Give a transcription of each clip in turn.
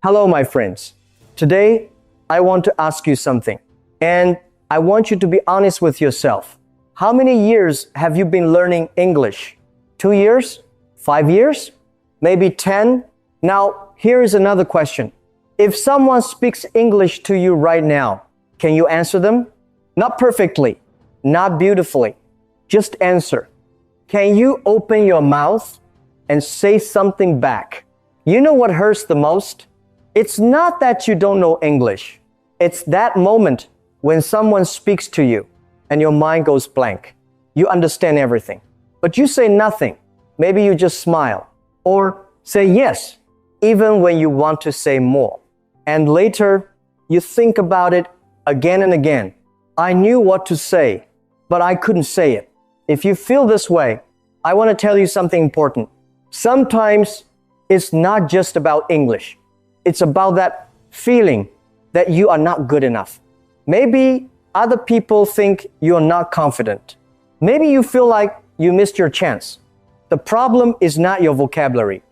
Hello, my friends. Today, I want to ask you something, and I want you to be honest with yourself. How many years have you been learning English? 2 years? 5 years? Maybe 10? Now, here is another question. If someone speaks English to you right now, can you answer them? Not perfectly, not beautifully. Just answer. Can you open your mouth and say something back? You know what hurts the most? It's not that you don't know English. It's that moment when someone speaks to you and your mind goes blank. You understand everything, but you say nothing. Maybe you just smile or say yes, even when you want to say more. And later, you think about it again and again. I knew what to say, but I couldn't say it. If you feel this way, I want to tell you something important. Sometimes it's not just about English. It's about that feeling that you are not good enough. Maybe other people think you're not confident. Maybe you feel like you missed your chance. The problem is not your vocabulary.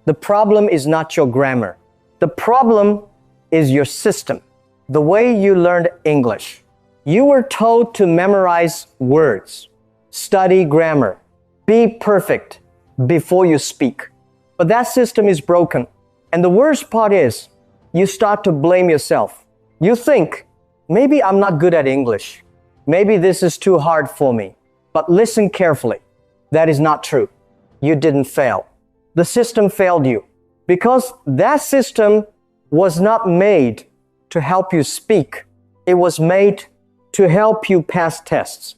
The problem is not your grammar. The problem is your system, the way you learned English. You were told to memorize words, study grammar, be perfect before you speak. But that system is broken. And the worst part is, you start to blame yourself. You think, maybe I'm not good at English. Maybe this is too hard for me. But listen carefully. That is not true. You didn't fail. The system failed you because that system was not made to help you speak. It was made to help you pass tests.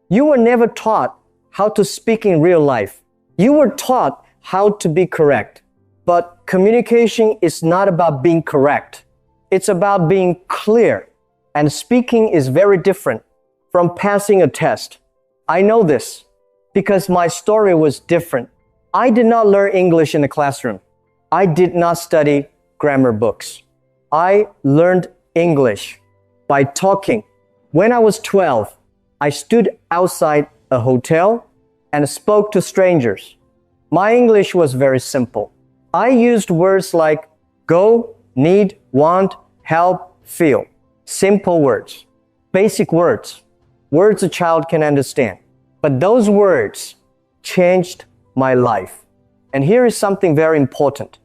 You were never taught how to speak in real life. You were taught how to be correct. But communication is not about being correct. It's about being clear. And speaking is very different from passing a test. I know this because my story was different. I did not learn English in the classroom. I did not study grammar books. I learned English by talking. When I was 12, I stood outside a hotel and spoke to strangers. My English was very simple. I used words like go, need, want, help, feel. Simple words, basic words, words a child can understand. But those words changed my life. And here is something very important.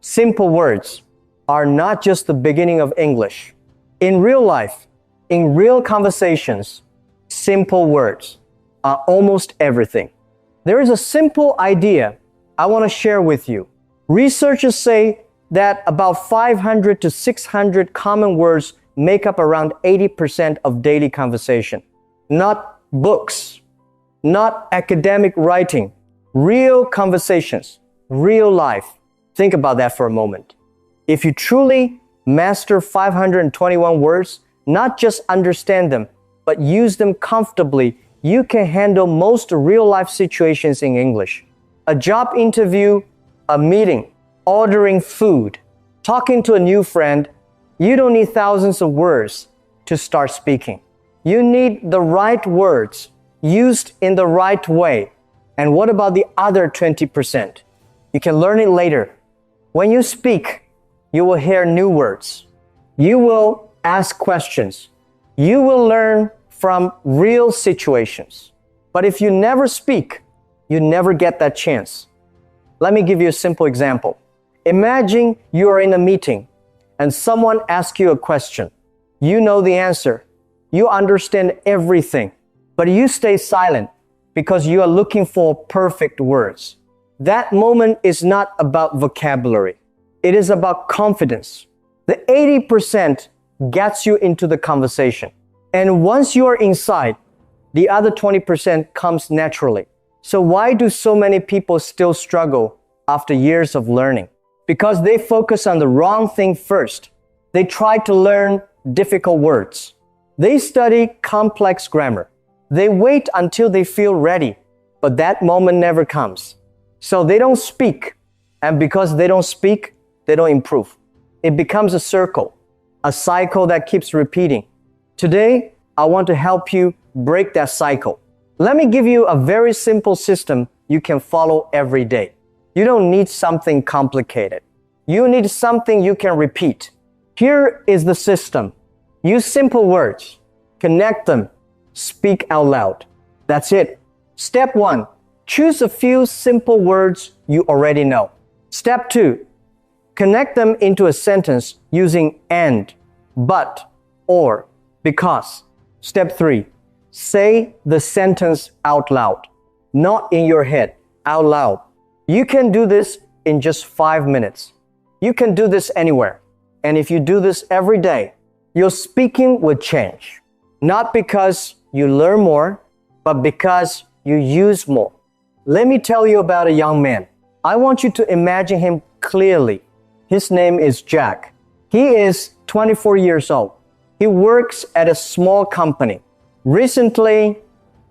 Simple words are not just the beginning of English. In real life, in real conversations, simple words are almost everything. There is a simple idea I want to share with you. Researchers say that about 500 to 600 common words make up around 80% of daily conversation. Not books, not academic writing, real conversations, real life. Think about that for a moment. If you truly master 521 words, not just understand them, but use them comfortably, you can handle most real-life situations in English. A job interview, a meeting, ordering food, talking to a new friend, you don't need thousands of words to start speaking. You need the right words used in the right way. And what about the other 20%? You can learn it later. When you speak, you will hear new words. You will ask questions. You will learn from real situations. But if you never speak, you never get that chance. Let me give you a simple example. Imagine you are in a meeting and someone asks you a question. You know the answer. You understand everything, but you stay silent because you are looking for perfect words. That moment is not about vocabulary. It is about confidence. The 80% gets you into the conversation. And once you are inside, the other 20% comes naturally. So why do so many people still struggle after years of learning? Because they focus on the wrong thing first. They try to learn difficult words. They study complex grammar. They wait until they feel ready, but that moment never comes. So they don't speak. And because they don't speak, they don't improve. It becomes a circle, a cycle that keeps repeating. Today, I want to help you break that cycle. Let me give you a very simple system you can follow every day. You don't need something complicated. You need something you can repeat. Here is the system. Use simple words. Connect them. Speak out loud. That's it. Step 1. Choose a few simple words you already know. Step 2. Connect them into a sentence using and, but, or, because. Step 3. Say the sentence out loud. Not in your head, out loud. You can do this in just 5 minutes. You can do this anywhere. And if you do this every day, your speaking will change. Not because you learn more, but because you use more. Let me tell you about a young man. I want you to imagine him clearly. His name is Jack. He is 24 years old. He works at a small company. Recently,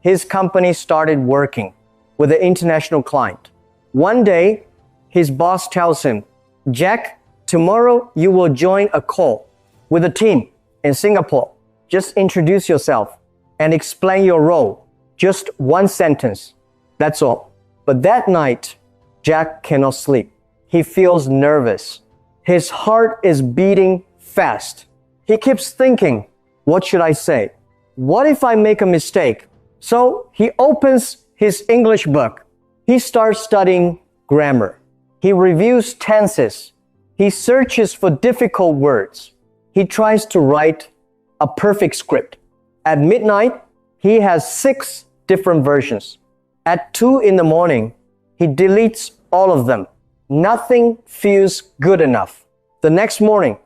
his company started working with an international client. One day, his boss tells him, Jack, tomorrow you will join a call with a team in Singapore. Just introduce yourself and explain your role. Just one sentence. That's all. But that night, Jack cannot sleep. He feels nervous. His heart is beating fast. He keeps thinking, what should I say? What if I make a mistake? So he opens his English book. He starts studying grammar. He reviews tenses. He searches for difficult words. He tries to write a perfect script. At midnight, he has 6 different versions. At 2 in the morning, he deletes all of them. Nothing feels good enough. The next morning,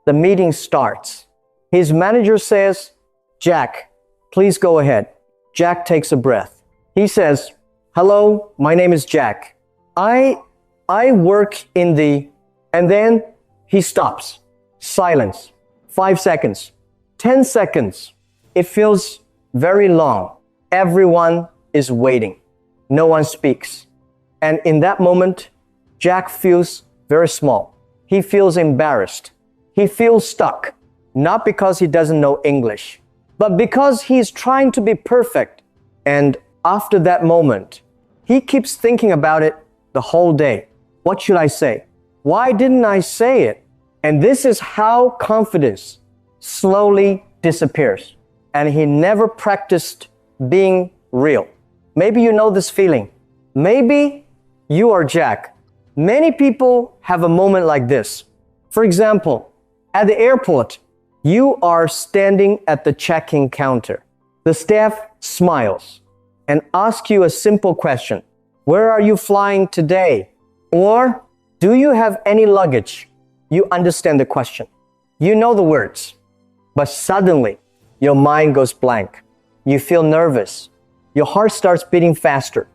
the meeting starts. His manager says, Jack, please go ahead. Jack takes a breath. He says, hello, my name is Jack. I work in the... And then he stops. Silence. 5 seconds. 10 seconds. It feels very long. Everyone is waiting. No one speaks. And in that moment, Jack feels very small. He feels embarrassed. He feels stuck. Not because he doesn't know English, but because he is trying to be perfect. And after that moment, he keeps thinking about it the whole day. What should I say? Why didn't I say it? And this is how confidence slowly disappears. And he never practiced being real. Maybe you know this feeling. Maybe you are Jack. Many people have a moment like this. For example, at the airport, you are standing at the check-in counter. The staff smiles and asks you a simple question. Where are you flying today? Or, do you have any luggage? You understand the question. You know the words. But suddenly, your mind goes blank. You feel nervous. Your heart starts beating faster.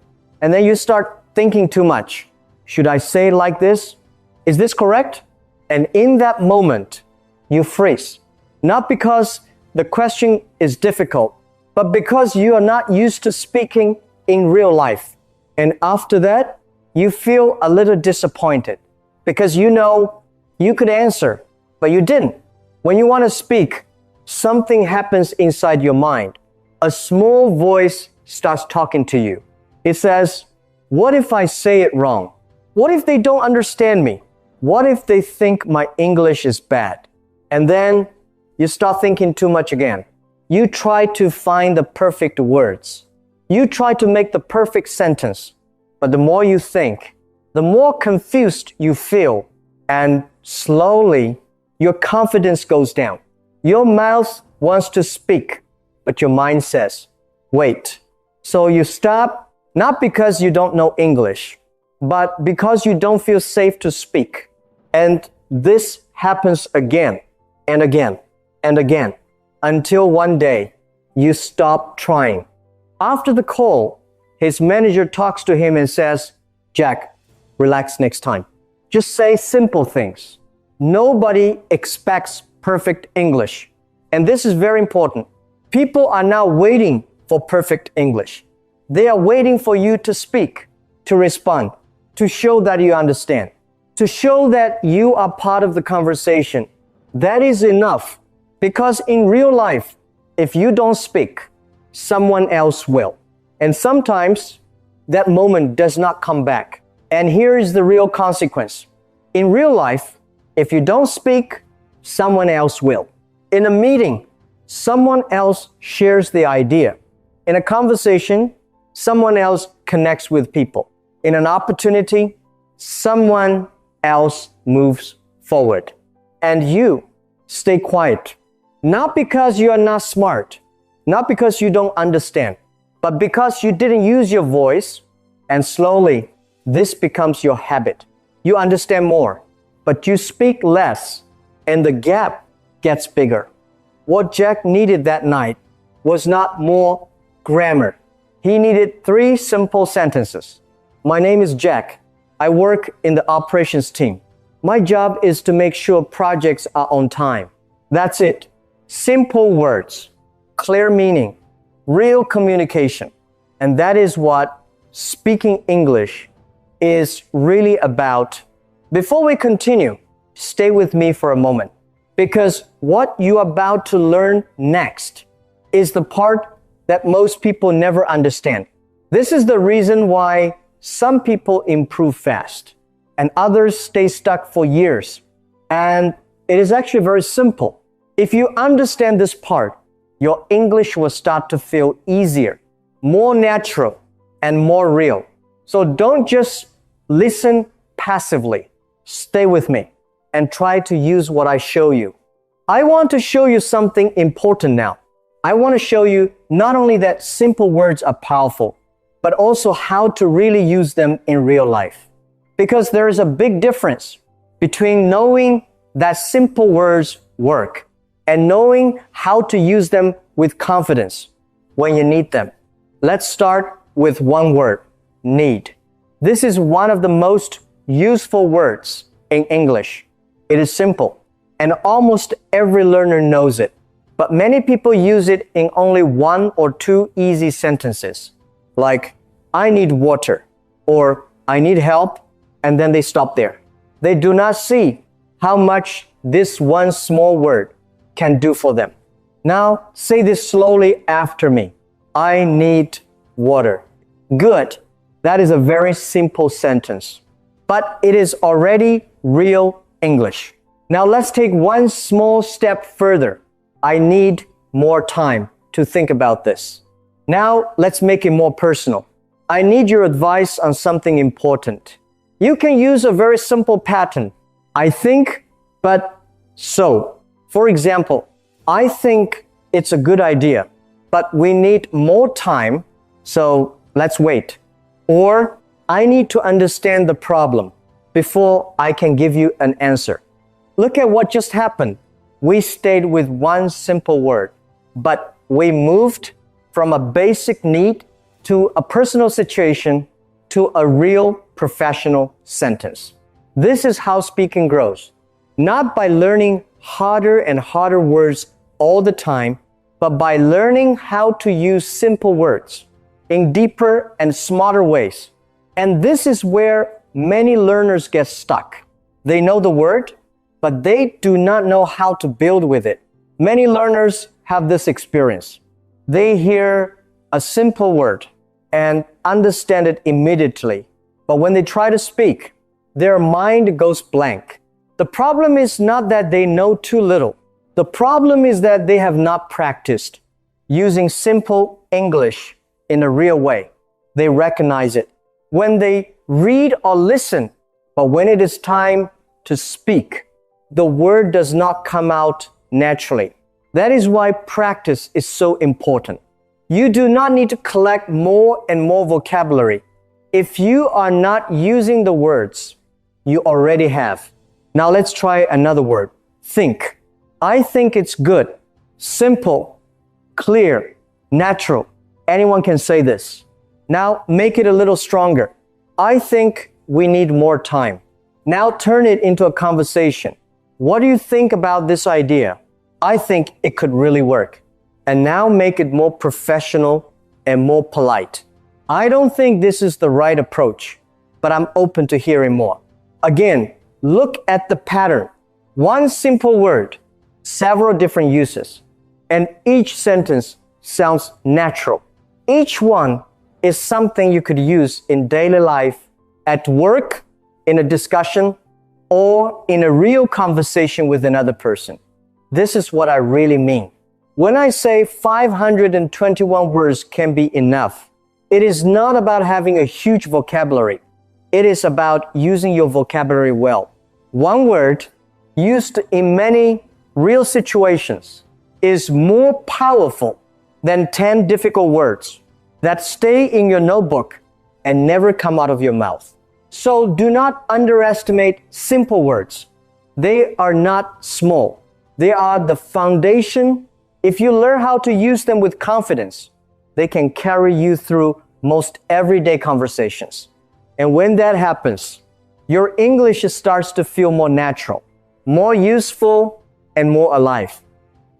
And then you start thinking too much. Should I say it like this? Is this correct? And in that moment, you freeze. Not because the question is difficult, but because you are not used to speaking in real life. And after that, you feel a little disappointed because you know you could answer, but you didn't. When you want to speak, something happens inside your mind. A small voice starts talking to you. It says, what if I say it wrong? What if they don't understand me? What if they think my English is bad? And then you start thinking too much again. You try to find the perfect words. You try to make the perfect sentence. But the more you think, the more confused you feel. And slowly, your confidence goes down. Your mouth wants to speak, but your mind says, wait. So you stop, not because you don't know English, but because you don't feel safe to speak. And this happens again and again and again until one day you stop trying. After the call, his manager talks to him and says, Jack, relax next time. Just say simple things. Nobody expects perfect English. And this is very important. People are now waiting for perfect English. They are waiting for you to speak, to respond, to show that you understand, to show that you are part of the conversation. That is enough, because in real life, if you don't speak, someone else will. And sometimes that moment does not come back. And here is the real consequence. In real life, if you don't speak, someone else will. In a meeting, someone else shares the idea. In a conversation, someone else connects with people. In an opportunity, someone else moves forward. And you stay quiet. Not because you are not smart, not because you don't understand, but because you didn't use your voice, and slowly this becomes your habit. You understand more, but you speak less, and the gap gets bigger. What Jack needed that night was not more grammar. He needed 3 simple sentences. My name is Jack. I work in the operations team. My job is to make sure projects are on time. That's it. Simple words, clear meaning, real communication. And that is what speaking English is really about. Before we continue, stay with me for a moment, because what you're about to learn next is the part that most people never understand. This is the reason why some people improve fast and others stay stuck for years. And it is actually very simple. If you understand this part, your English will start to feel easier, more natural, and more real. So don't just listen passively. Stay with me and try to use what I show you. I want to show you something important now. I want to show you not only that simple words are powerful, but also how to really use them in real life. Because there is a big difference between knowing that simple words work and knowing how to use them with confidence when you need them. Let's start with one word, need. This is one of the most useful words in English. It is simple, and almost every learner knows it. But many people use it in only 1 or 2 easy sentences, like, I need water, or I need help, and then they stop there. They do not see how much this one small word can do for them. Now, say this slowly after me. I need water. Good. That is a very simple sentence, but it is already real English. Now, let's take one small step further. I need more time to think about this. Now, let's make it more personal. I need your advice on something important. You can use a very simple pattern. I think, but so. For example, I think it's a good idea, but we need more time, so let's wait. Or, I need to understand the problem before I can give you an answer. Look at what just happened. We stayed with one simple word, but we moved from a basic need to a personal situation to a real professional sentence. This is how speaking grows. Not by learning harder and harder words all the time, but by learning how to use simple words in deeper and smarter ways. And this is where many learners get stuck. They know the word, but they do not know how to build with it. Many learners have this experience. They hear a simple word and understand it immediately. But when they try to speak, their mind goes blank. The problem is not that they know too little. The problem is that they have not practiced using simple English in a real way. They recognize it when they read or listen, but when it is time to speak, the word does not come out naturally. That is why practice is so important. You do not need to collect more and more vocabulary. If you are not using the words you already have. Now let's try another word, think. I think it's good, simple, clear, natural. Anyone can say this. Now make it a little stronger. I think we need more time. Now turn it into a conversation. What do you think about this idea? I think it could really work. And now make it more professional and more polite. I don't think this is the right approach, but I'm open to hearing more. Again, look at the pattern. One simple word, several different uses, and each sentence sounds natural. Each one is something you could use in daily life, at work, in a discussion, or in a real conversation with another person. This is what I really mean. When I say 521 words can be enough, it is not about having a huge vocabulary. It is about using your vocabulary well. One word used in many real situations is more powerful than 10 difficult words that stay in your notebook and never come out of your mouth. So do not underestimate simple words. They are not small. They are the foundation. If you learn how to use them with confidence, they can carry you through most everyday conversations. And when that happens, your English starts to feel more natural, more useful, and more alive.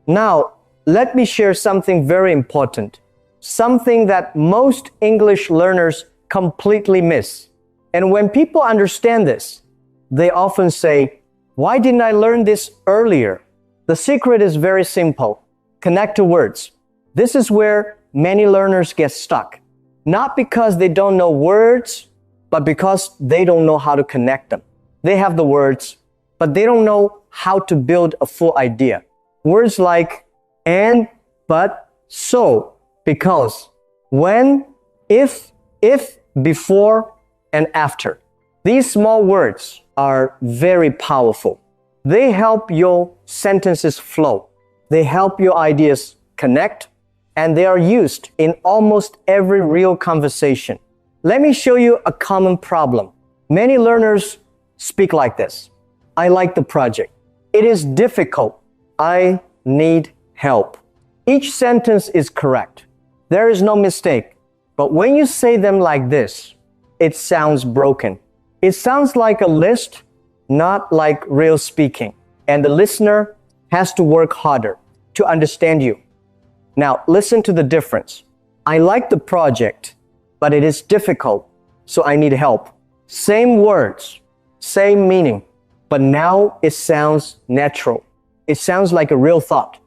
Now, let me share something very important, something that most English learners completely miss. And when people understand this, they often say, "Why didn't I learn this earlier?" The secret is very simple. Connect to words. This is where many learners get stuck. Not because they don't know words, but because they don't know how to connect them. They have the words, but they don't know how to build a full idea. Words like and, but, so, because, when, if, before, and after. These small words are very powerful. They help your sentences flow. They help your ideas connect, and they are used in almost every real conversation. Let me show you a common problem. Many learners speak like this. I like the project. It is difficult. I need help. Each sentence is correct. There is no mistake. But when you say them like this, it sounds broken. It sounds like a list, not like real speaking. And the listener has to work harder to understand you. Now, listen to the difference. I like the project, but it is difficult, so I need help. Same words, same meaning, but now it sounds natural. It sounds like a real thought.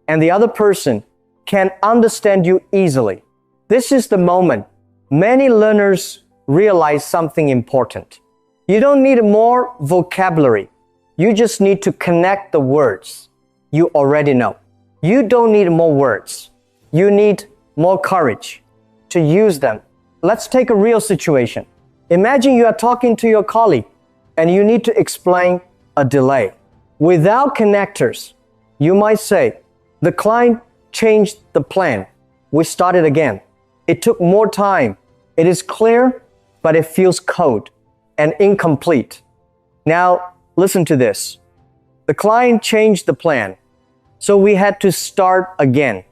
And the other person can understand you easily. This is the moment many learners realize something important. You don't need more vocabulary. You just need to connect the words you already know. You don't need more words. You need more courage to use them. Let's take a real situation. Imagine you are talking to your colleague and you need to explain a delay. Without connectors, you might say, "The client changed the plan. We started again. It took more time. It is clear, but it feels cold and incomplete." Now, listen to this. The client changed the plan, so we had to start again.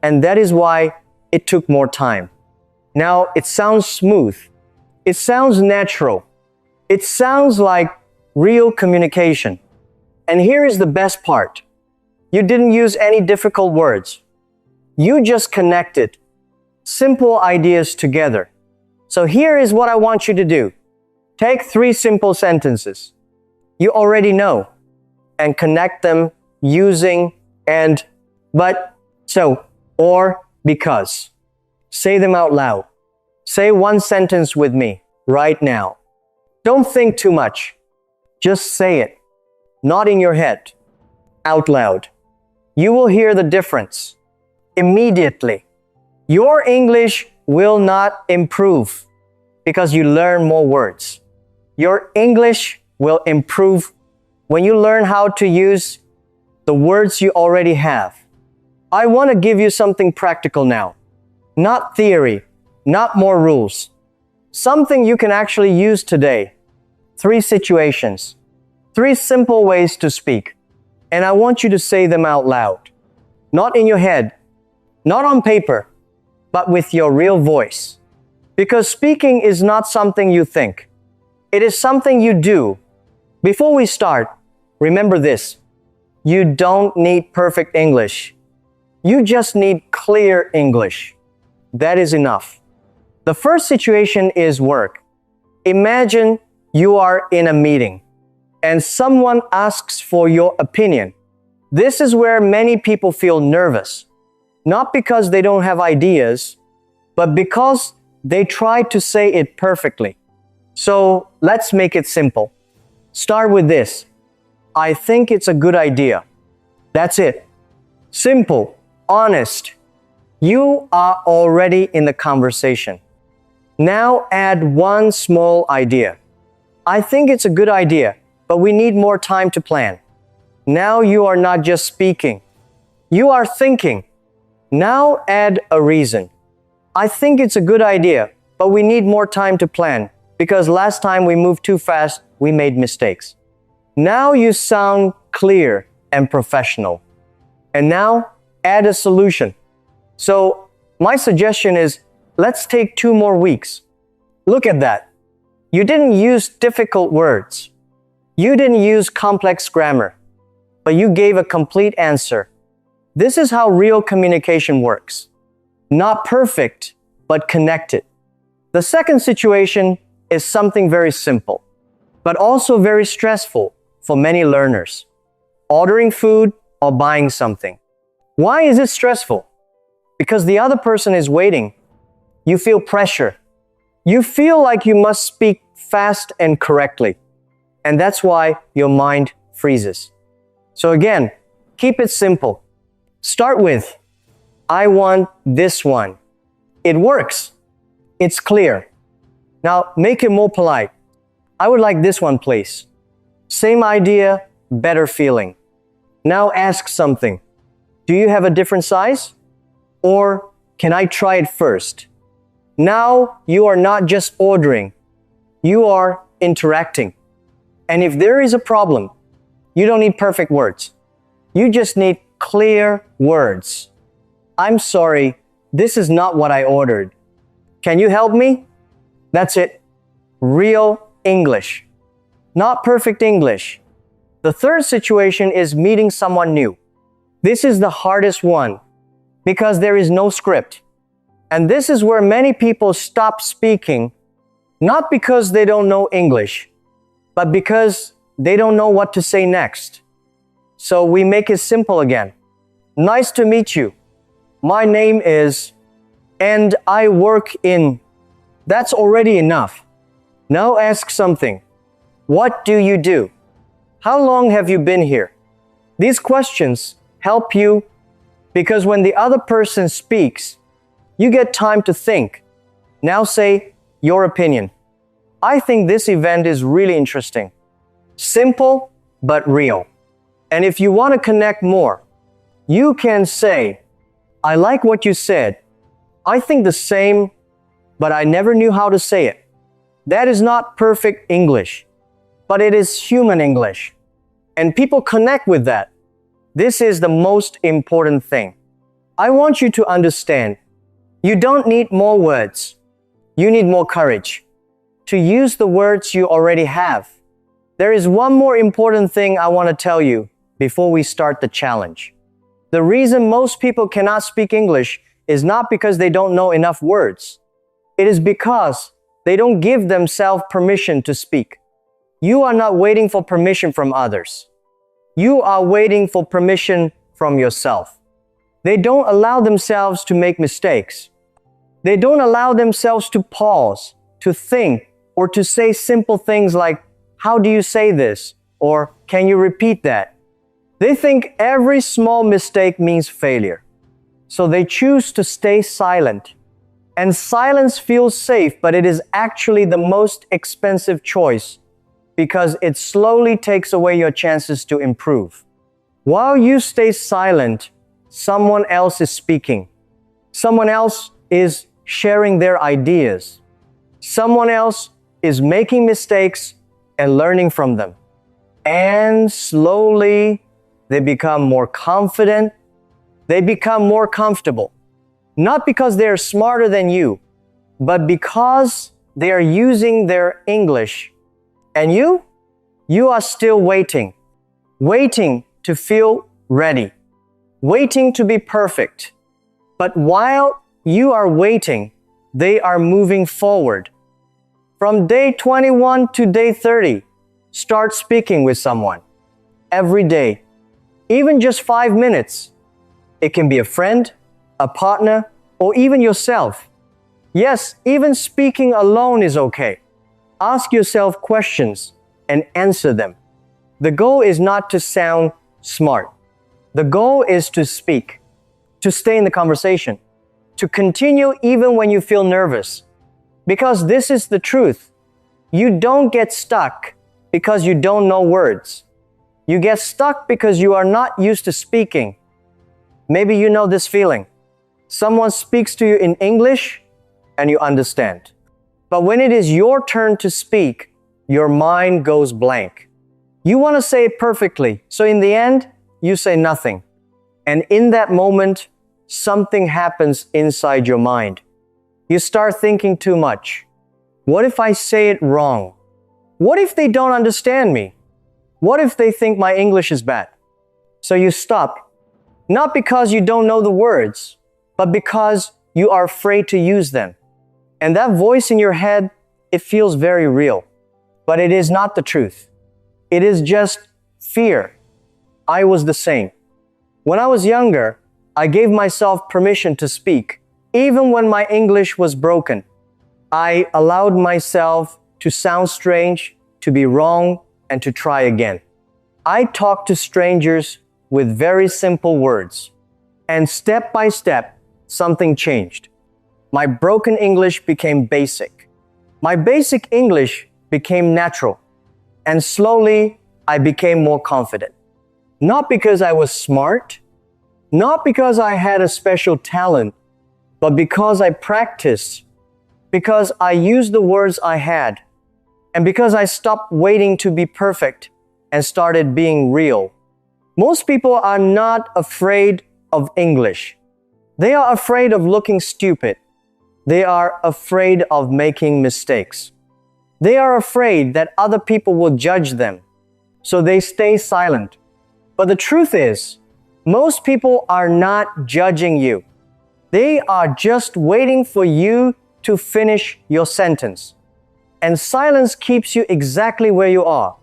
And that is why it took more time. Now, it sounds smooth. It sounds natural. It sounds like real communication. And here is the best part. You didn't use any difficult words. You just connected simple ideas together. So here is what I want you to do. Take 3 simple sentences you already know and connect them using and, but, so, or, because. Say them out loud. Say one sentence with me right now. Don't think too much. Just say it. Not in your head. Out loud. You will hear the difference immediately. Your English will not improve because you learn more words. Your English will improve when you learn how to use the words you already have. I want to give you something practical now. Not theory, not more rules. Something you can actually use today. 3 situations, 3 simple ways to speak. And I want you to say them out loud. Not in your head, not on paper, but with your real voice. Because speaking is not something you think. It is something you do. Before we start, remember this. You don't need perfect English. You just need clear English. That is enough. The first situation is work. Imagine you are in a meeting and someone asks for your opinion. This is where many people feel nervous. Not because they don't have ideas, but because they try to say it perfectly. So let's make it simple. Start with this. I think it's a good idea. That's it. Simple, honest. You are already in the conversation. Now add one small idea. I think it's a good idea, but we need more time to plan. Now you are not just speaking. You are thinking. Now add a reason. I think it's a good idea, but we need more time to plan because last time we moved too fast, we made mistakes. Now you sound clear and professional. And now add a solution. So my suggestion is, let's take 2 more weeks. Look at that. You didn't use difficult words. You didn't use complex grammar, but you gave a complete answer. This is how real communication works. Not perfect, but connected. The second situation is something very simple, but also very stressful for many learners. Ordering food or buying something. Why is it stressful? Because the other person is waiting. You feel pressure. You feel like you must speak fast and correctly. And that's why your mind freezes. So again, keep it simple. Start with, I want this one. It works. It's clear. Now make it more polite. I would like this one, please. Same idea, better feeling. Now ask something. Do you have a different size? Or can I try it first? Now you are not just ordering. You are interacting. And if there is a problem, you don't need perfect words. You just need clear words. I'm sorry, this is not what I ordered. Can you help me? That's it. Real English. Not perfect English. The third situation is meeting someone new. This is the hardest one because there is no script. And this is where many people stop speaking, not because they don't know English, but because they don't know what to say next. So we make it simple again. Nice to meet you. My name is, and I work in. That's already enough. Now ask something. What do you do? How long have you been here? These questions help you because when the other person speaks, you get time to think. Now say your opinion. I think this event is really interesting. Simple, but real. And if you want to connect more, you can say, I like what you said. I think the same, but I never knew how to say it. That is not perfect English, but it is human English. And people connect with that. This is the most important thing. I want you to understand, you don't need more words. You need more courage to use the words you already have. There is one more important thing I want to tell you before we start the challenge. The reason most people cannot speak English is not because they don't know enough words. It is because they don't give themselves permission to speak. You are not waiting for permission from others. You are waiting for permission from yourself. They don't allow themselves to make mistakes. They don't allow themselves to pause, to think, or to say simple things like, how do you say this? Or can you repeat that? They think every small mistake means failure. So they choose to stay silent. And silence feels safe, but it is actually the most expensive choice because it slowly takes away your chances to improve. While you stay silent, someone else is speaking. Someone else is sharing their ideas. Someone else is making mistakes and learning from them. And slowly, they become more confident. They become more comfortable. Not because they are smarter than you, but because they are using their English. And you are still waiting to feel ready, waiting to be perfect. But while you are waiting, they are moving forward. From day 21 to day 30, start speaking with someone every day, even just 5 minutes. It can be a friend, a partner, or even yourself. Yes, even speaking alone is okay. Ask yourself questions. and answer them. The goal is not to sound smart. The goal is to speak, to stay in the conversation, to continue even when you feel nervous. Because this is the truth. You don't get stuck because you don't know words. You get stuck because you are not used to speaking. Maybe you know this feeling. Someone speaks to you in English and you understand. But when it is your turn to speak, your mind goes blank. You want to say it perfectly, so in the end, you say nothing. And in that moment, something happens inside your mind. You start thinking too much. What if I say it wrong? What if they don't understand me? What if they think my English is bad? So you stop, not because you don't know the words, but because you are afraid to use them. And that voice in your head, it feels very real. But it is not the truth. It is just fear. I was the same. When I was younger, I gave myself permission to speak, even when my English was broken. I allowed myself to sound strange, to be wrong, and to try again. I talked to strangers with very simple words. And step by step, something changed. My broken English became basic. My basic English became natural. And slowly, I became more confident. Not because I was smart, not because I had a special talent, but because I practiced, because I used the words I had, and because I stopped waiting to be perfect and started being real. Most people are not afraid of English. They are afraid of looking stupid. They are afraid of making mistakes. They are afraid that other people will judge them, so they stay silent. But the truth is, most people are not judging you. They are just waiting for you to finish your sentence. And silence keeps you exactly where you are.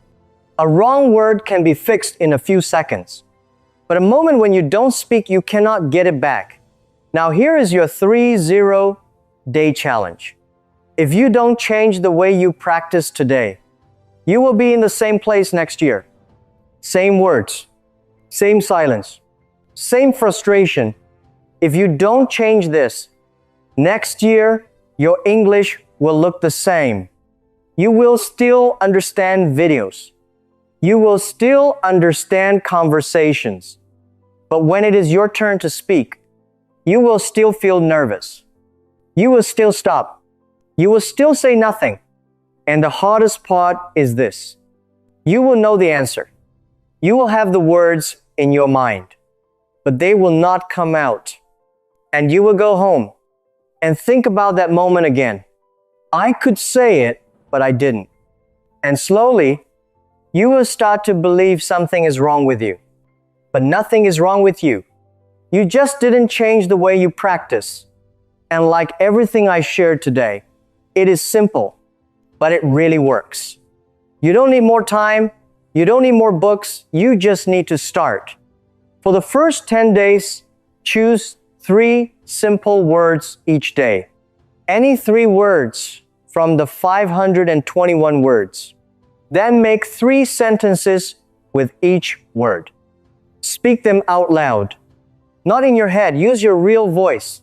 A wrong word can be fixed in a few seconds. But a moment when you don't speak, you cannot get it back. Now here is your 30-day challenge. If you don't change the way you practice today, you will be in the same place next year. Same words, same silence, same frustration. If you don't change this, next year, your English will look the same. You will still understand videos. You will still understand conversations. But when it is your turn to speak, you will still feel nervous. You will still stop. You will still say nothing. And the hardest part is this. You will know the answer. You will have the words in your mind, but they will not come out. And you will go home and think about that moment again. I could say it, but I didn't. And slowly, you will start to believe something is wrong with you. But nothing is wrong with you. You just didn't change the way you practice. And like everything I shared today, it is simple, but it really works. You don't need more time. You don't need more books. You just need to start. For the first 10 days, choose 3 simple words each day. Any 3 words from the 521 words. Then make 3 sentences with each word. Speak them out loud. Not in your head. Use your real voice.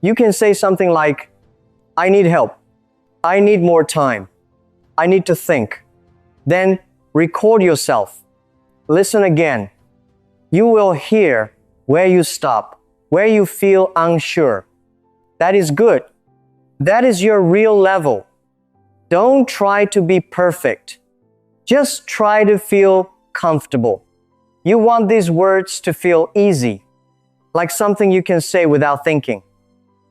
You can say something like, I need help. I need more time. I need to think. Then record yourself. Listen again. You will hear where you stop, where you feel unsure. That is good. That is your real level. Don't try to be perfect. Just try to feel comfortable. You want these words to feel easy, like something you can say without thinking.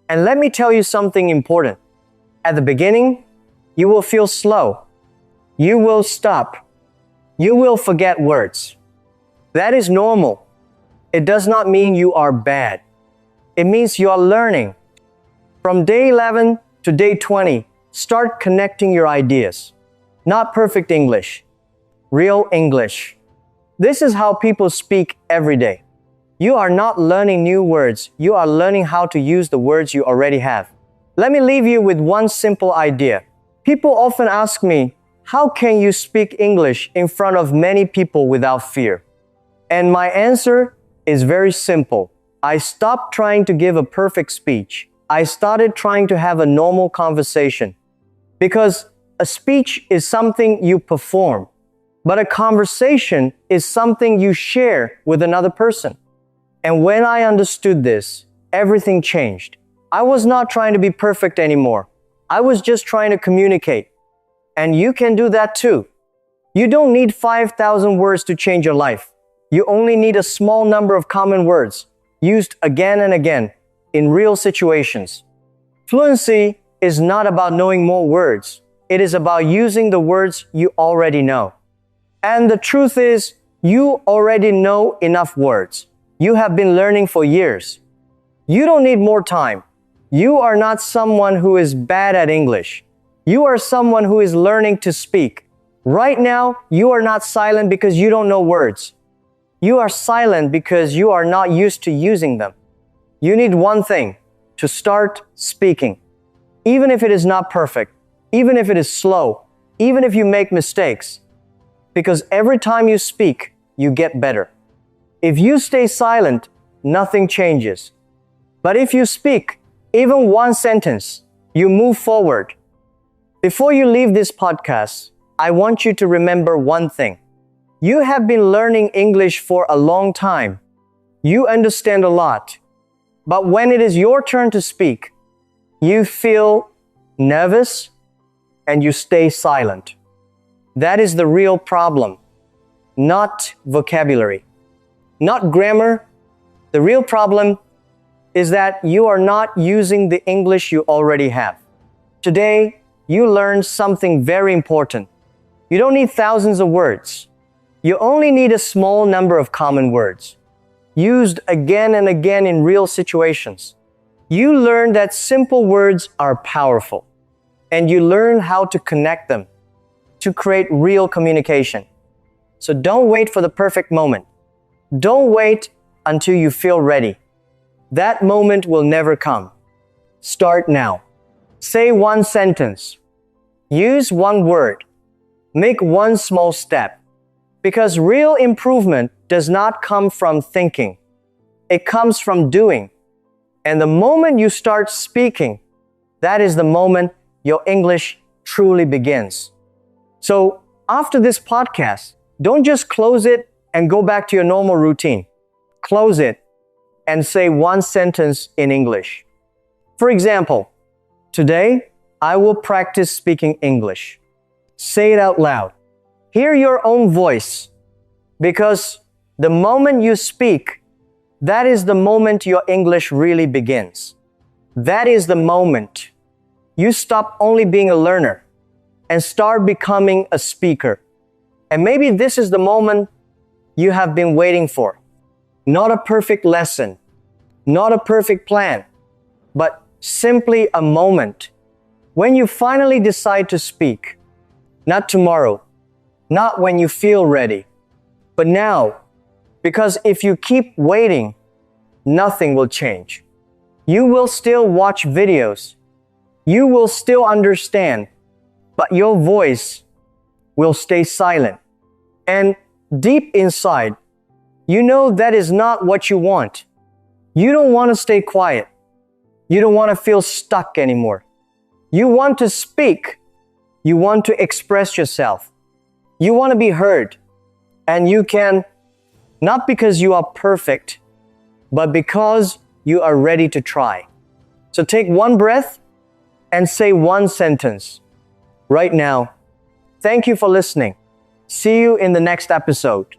And let me tell you something important. At the beginning, you will feel slow. You will stop. You will forget words. That is normal. It does not mean you are bad. It means you are learning. From day 11 to day 20, start connecting your ideas. Not perfect English, real English. This is how people speak every day. You are not learning new words. You are learning how to use the words you already have. Let me leave you with one simple idea. People often ask me, how can you speak English in front of many people without fear? And my answer is very simple. I stopped trying to give a perfect speech. I started trying to have a normal conversation. Because a speech is something you perform, but a conversation is something you share with another person. And when I understood this, everything changed. I was not trying to be perfect anymore. I was just trying to communicate. And you can do that too. You don't need 5,000 words to change your life. You only need a small number of common words, used again and again in real situations. Fluency is not about knowing more words. It is about using the words you already know. And the truth is, you already know enough words. You have been learning for years. You don't need more time. You are not someone who is bad at English. You are someone who is learning to speak. Right now, you are not silent because you don't know words. You are silent because you are not used to using them. You need one thing: to start speaking. Even if it is not perfect, even if it is slow, even if you make mistakes. Because every time you speak, you get better. If you stay silent, nothing changes. But if you speak, even one sentence, you move forward. Before you leave this podcast, I want you to remember one thing. You have been learning English for a long time. You understand a lot. But when it is your turn to speak, you feel nervous and you stay silent. That is the real problem, not vocabulary, not grammar. The real problem is that you are not using the English you already have. Today, you learned something very important. You don't need thousands of words. You only need a small number of common words, used again and again in real situations. You learn that simple words are powerful, and you learn how to connect them to create real communication. So don't wait for the perfect moment. Don't wait until you feel ready. That moment will never come. Start now. Say one sentence. Use one word. Make one small step. Because real improvement does not come from thinking. It comes from doing. And the moment you start speaking, that is the moment your English truly begins. So after this podcast, don't just close it and go back to your normal routine. Close it and say one sentence in English. For example, today I will practice speaking English. Say it out loud. Hear your own voice, because the moment you speak, that is the moment your English really begins. That is the moment you stop only being a learner and start becoming a speaker. And maybe this is the moment you have been waiting for. Not a perfect lesson, not a perfect plan, but simply a moment when you finally decide to speak. Not tomorrow, not when you feel ready, but now. Because if you keep waiting, nothing will change. You will still watch videos. You will still understand, but your voice will stay silent. And deep inside, you know that is not what you want. You don't want to stay quiet. You don't want to feel stuck anymore. You want to speak. You want to express yourself. You want to be heard. And you can, not because you are perfect, but because you are ready to try. So take one breath and say one sentence right now. Thank you for listening. See you in the next episode.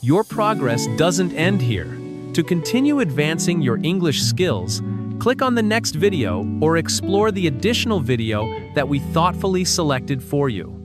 Your progress doesn't end here. To continue advancing your English skills, click on the next video or explore the additional video that we thoughtfully selected for you.